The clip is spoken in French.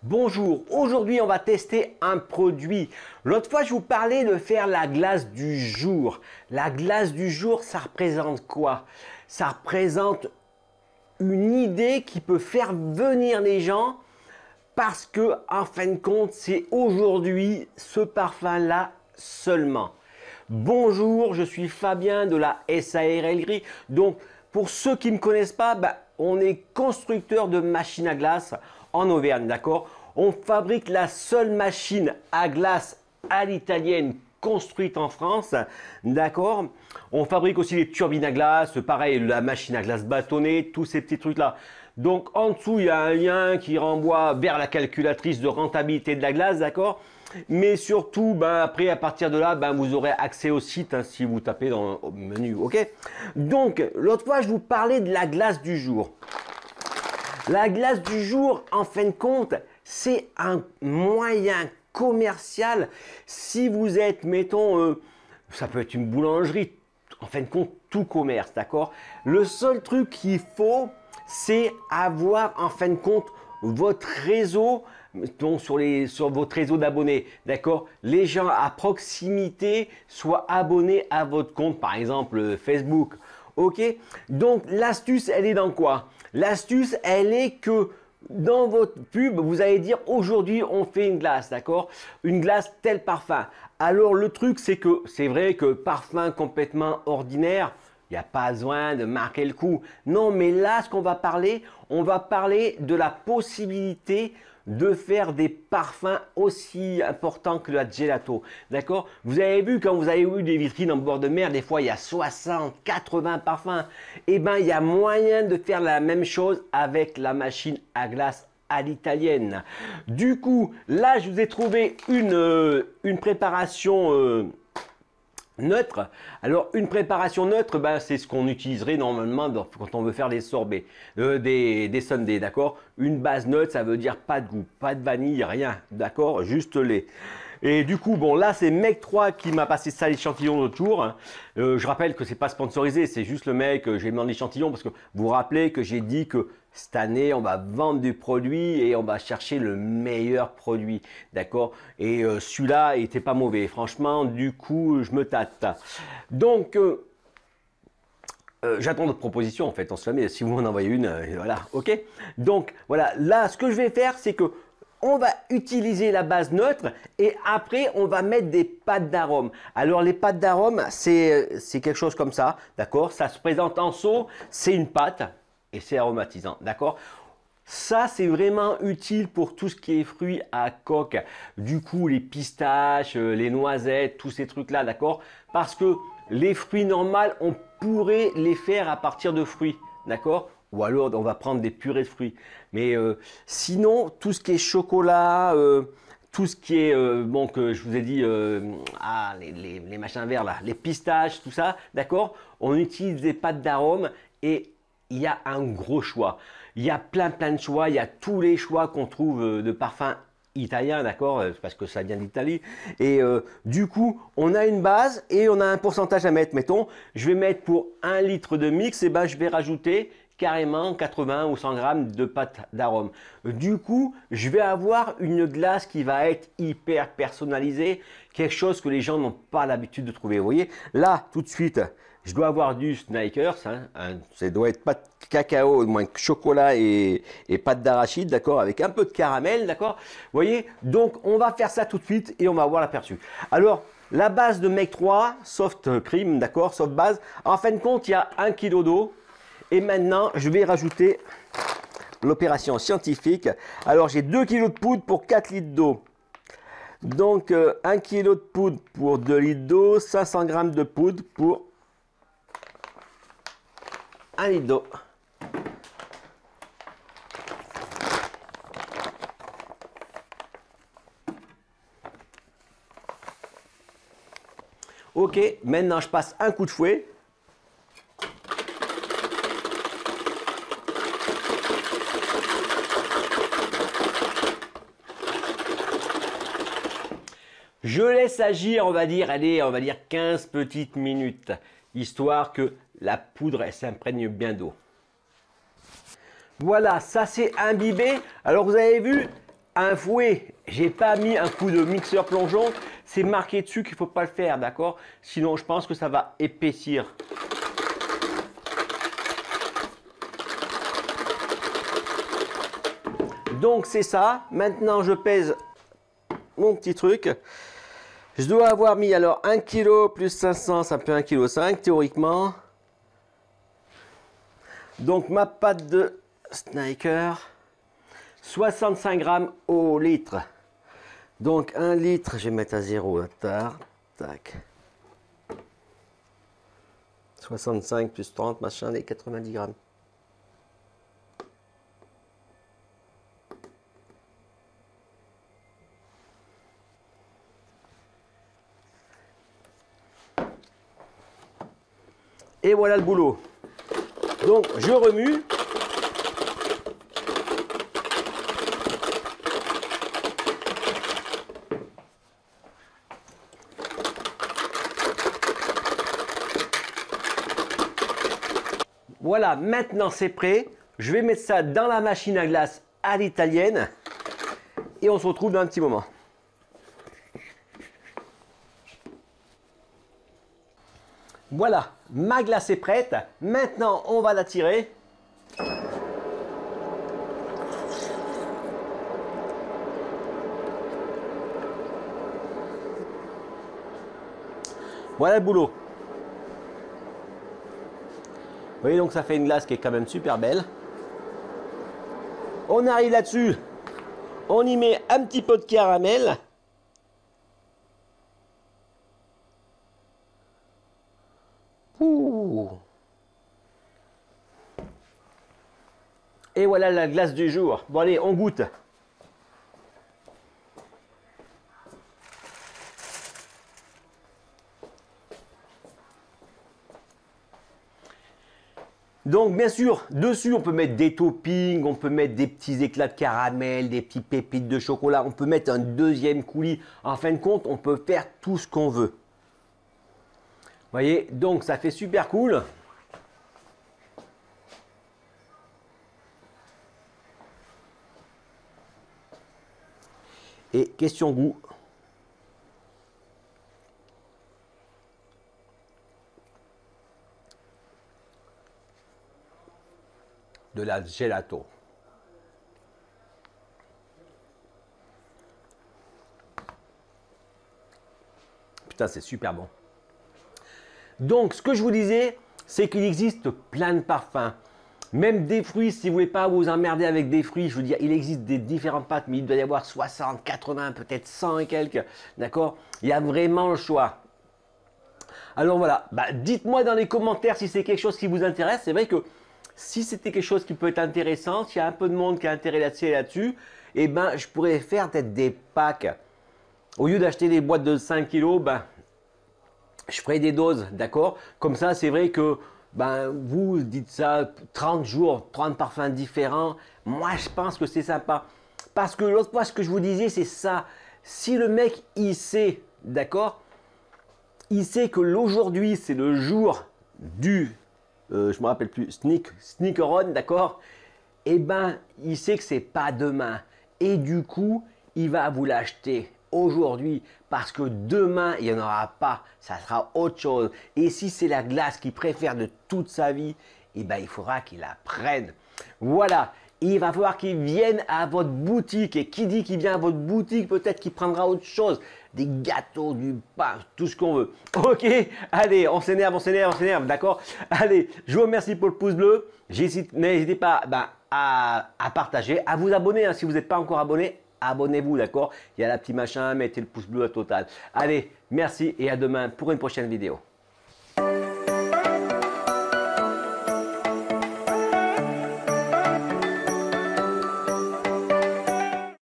Bonjour, aujourd'hui on va tester un produit. L'autre fois je vous parlais de faire la glace du jour. La glace du jour, ça représente quoi? Ça représente une idée qui peut faire venir les gens parce que en fin de compte c'est aujourd'hui ce parfum là seulement. Bonjour, je suis Fabien de la SARL Gris. Donc pour ceux qui ne me connaissent pas, on est constructeur de machines à glace en Auvergne, d'accord? On fabrique la seule machine à glace à l'italienne construite en France, d'accord? On fabrique aussi les turbines à glace, pareil, la machine à glace bâtonnée, tous ces petits trucs-là. Donc en dessous, il y a un lien qui renvoie vers la calculatrice de rentabilité de la glace, d'accord? Mais surtout, après, à partir de là, vous aurez accès au site si vous tapez dans le menu, ok? Donc, l'autre fois, je vous parlais de la glace du jour. La glace du jour, en fin de compte, c'est un moyen commercial. Si vous êtes, mettons, ça peut être une boulangerie, en fin de compte, tout commerce, d'accord? Le seul truc qu'il faut, c'est avoir, en fin de compte, votre réseau, donc sur votre réseau d'abonnés, d'accord? Les gens à proximité soient abonnés à votre compte, par exemple Facebook, ok? Donc l'astuce, elle est dans quoi? L'astuce, elle est que dans votre pub, vous allez dire aujourd'hui on fait une glace, d'accord? Une glace tel parfum. Alors le truc, c'est que c'est vrai que parfum complètement ordinaire, il n'y a pas besoin de marquer le coup. Non, mais là, ce qu'on va parler, on va parler de la possibilité de faire des parfums aussi importants que la gelato. D'accord? Vous avez vu quand vous avez eu des vitrines en bord de mer, des fois il y a 60, 80 parfums. Eh bien, il y a moyen de faire la même chose avec la machine à glace à l'italienne. Du coup, là, je vous ai trouvé une préparation neutre. Alors une préparation neutre, c'est ce qu'on utiliserait normalement quand on veut faire des sorbets, des sundaes, d'accord? Une base neutre, ça veut dire pas de goût, pas de vanille, rien, d'accord? Juste lait. Et du coup, bon, là, c'est Mec 3 qui m'a passé ça l'échantillon l'autre jour. Je rappelle que c'est pas sponsorisé, c'est juste le mec, j'ai demandé l'échantillon parce que vous vous rappelez que j'ai dit que cette année, on va vendre du produit et on va chercher le meilleur produit, d'accord? Et celui-là, il n'était pas mauvais. Franchement, du coup, je me tâte. Donc, j'attends votre proposition en fait. On se la met. Si vous m'en envoyez une, voilà, ok? Donc, voilà. Là, ce que je vais faire, c'est que on va utiliser la base neutre et après on va mettre des pâtes d'arôme. Alors les pâtes d'arôme, c'est quelque chose comme ça, d'accord? Ça se présente en seau, c'est une pâte et c'est aromatisant, d'accord? Ça, c'est vraiment utile pour tout ce qui est fruits à coque. Du coup, les pistaches, les noisettes, tous ces trucs-là, d'accord? Parce que les fruits normaux, on pourrait les faire à partir de fruits, d'accord? Ou alors, on va prendre des purées de fruits. Mais sinon, tout ce qui est chocolat, tout ce qui est, que je vous ai dit, les machins verts là, les pistaches, tout ça, d'accord? On utilise des pâtes d'arôme et il y a un gros choix. Il y a plein de choix, il y a tous les choix qu'on trouve de parfums italiens, d'accord? Parce que ça vient d'Italie. Et du coup, on a une base et on a un pourcentage à mettre. Mettons, je vais mettre pour 1 litre de mix, et je vais rajouter carrément 80 ou 100 grammes de pâte d'arôme. Du coup, je vais avoir une glace qui va être hyper personnalisée, quelque chose que les gens n'ont pas l'habitude de trouver. Vous voyez, là, tout de suite, je dois avoir du Snickers, ça doit être pâte de cacao, moins chocolat et pâte d'arachide, d'accord, avec un peu de caramel, d'accord. Vous voyez, donc on va faire ça tout de suite et on va voir l'aperçu. Alors, la base de Mec 3, soft cream, d'accord, soft base, en fin de compte, il y a 1 kg d'eau. Et maintenant, je vais rajouter l'opération scientifique. Alors, j'ai 2 kg de poudre pour 4 litres d'eau. Donc, 1 kg de poudre pour 2 litres d'eau, 500 g de poudre pour 1 litre d'eau. Ok, maintenant je passe un coup de fouet. Je laisse agir, on va dire, allez, on va dire 15 petites minutes, histoire que la poudre s'imprègne bien d'eau. Voilà, ça c'est imbibé. Alors vous avez vu, un fouet. J'ai pas mis un coup de mixeur plongeon. C'est marqué dessus qu'il ne faut pas le faire, d'accord? Sinon, je pense que ça va épaissir. Donc, c'est ça. Maintenant, je pèse mon petit truc. Je dois avoir mis alors 1 kg plus 500, ça fait 1,5 kg théoriquement. Donc, ma pâte de Snicker, 65 grammes au litre. Donc 1 litre, je vais mettre à 0 là, tac. 65 plus 30, machin, les 90 grammes. Et voilà le boulot. Donc je remue. Voilà, maintenant c'est prêt. Je vais mettre ça dans la machine à glace à l'italienne et on se retrouve dans un petit moment. Voilà, ma glace est prête. Maintenant, on va la tirer. Voilà le boulot. Vous voyez, donc ça fait une glace qui est quand même super belle. On arrive là-dessus. On y met un petit peu de caramel. Ouh. Et voilà la glace du jour. Bon allez, on goûte. Donc bien sûr, dessus on peut mettre des toppings, on peut mettre des petits éclats de caramel, des petites pépites de chocolat, on peut mettre un deuxième coulis. En fin de compte, on peut faire tout ce qu'on veut. Vous voyez, donc ça fait super cool. Et question goût. De la gelato. Putain, c'est super bon. Donc, ce que je vous disais, c'est qu'il existe plein de parfums. Même des fruits, si vous ne voulez pas vous emmerder avec des fruits, je veux dire, il existe des différentes pâtes, mais il doit y avoir 60, 80, peut-être 100 et quelques. D'accord? Il y a vraiment le choix. Alors voilà, dites-moi dans les commentaires si c'est quelque chose qui vous intéresse. C'est vrai que si c'était quelque chose qui peut être intéressant, s'il y a un peu de monde qui a intérêt là-dessus, eh ben, je pourrais faire peut-être des packs. Au lieu d'acheter des boîtes de 5 kg, je ferai des doses, d'accord? Comme ça, c'est vrai que vous dites ça, 30 jours, 30 parfums différents. Moi, je pense que c'est sympa. Parce que l'autre fois, ce que je vous disais, c'est ça. Si le mec, il sait, d'accord? Il sait que l'aujourd'hui, c'est le jour du... je me rappelle plus, Sneaker-On, d'accord? Eh ben, il sait que c'est pas demain. Et du coup, il va vous l'acheter aujourd'hui parce que demain, il n'y en aura pas. Ça sera autre chose. Et si c'est la glace qu'il préfère de toute sa vie, eh ben, il faudra qu'il la prenne. Voilà. Il va falloir qu'il vienne à votre boutique. Et qui dit qu'il vient à votre boutique, peut-être qu'il prendra autre chose. Des gâteaux, du pain, tout ce qu'on veut. Ok, allez, on s'énerve, d'accord? Allez, je vous remercie pour le pouce bleu. N'hésitez pas à partager, à vous abonner. Hein, si vous n'êtes pas encore abonné, abonnez-vous, d'accord? Il y a la petite machin, mettez le pouce bleu à total. Allez, merci et à demain pour une prochaine vidéo.